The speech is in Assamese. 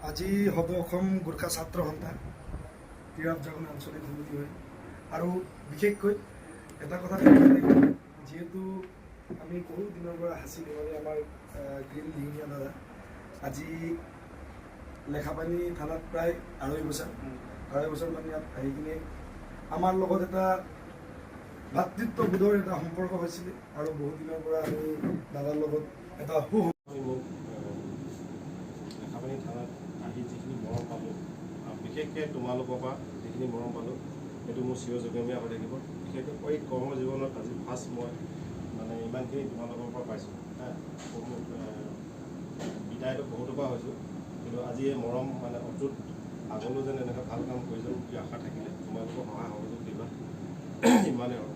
আজি হ'ব অসম গোৰ্খা ছাত্ৰ সন্থা ক্ৰীড়া জাগৰণ আঞ্চলিক সমিতি হয় আৰু বিশেষকৈ এটা কথা যিহেতু আমি বহু দিনৰ পৰা হাঁচি ধেমালি আমাৰ গ্ৰীণ দিহিঙীয়া দাদা আজি লেখাপানী থানাত প্ৰায় আঢ়ৈ বছৰমান ইয়াত আহি কিনে আমাৰ লগত এটা ভাতৃত্ববোধৰ এটা সম্পৰ্ক হৈছিলে আৰু বহু দিনৰ পৰা আমি দাদাৰ লগত এটা লেখাপানী থানাত আহি যিখিনি মৰম পালোঁ, বিশেষকৈ তোমালোকৰ পৰা যিখিনি মৰম পালোঁ সেইটো মোৰ চিৰযুগমীয়া হৈ থাকিব। বিশেষকৈ এই কৰ্ম জীৱনত আজি ফাৰ্ষ্ট মই মানে ইমানখিনি তোমালোকৰ পৰা পাইছোঁ। বিদায়টো বহুতৰ পৰা হৈছোঁ, কিন্তু আজি এই মৰম মানে অটুট আগলৈও যেন এনেকৈ ভাল কাম কৰি যাম বুলি আশা থাকিলে তোমালোকৰ সহায় সহযোগ দিবা। ইমানেই আৰু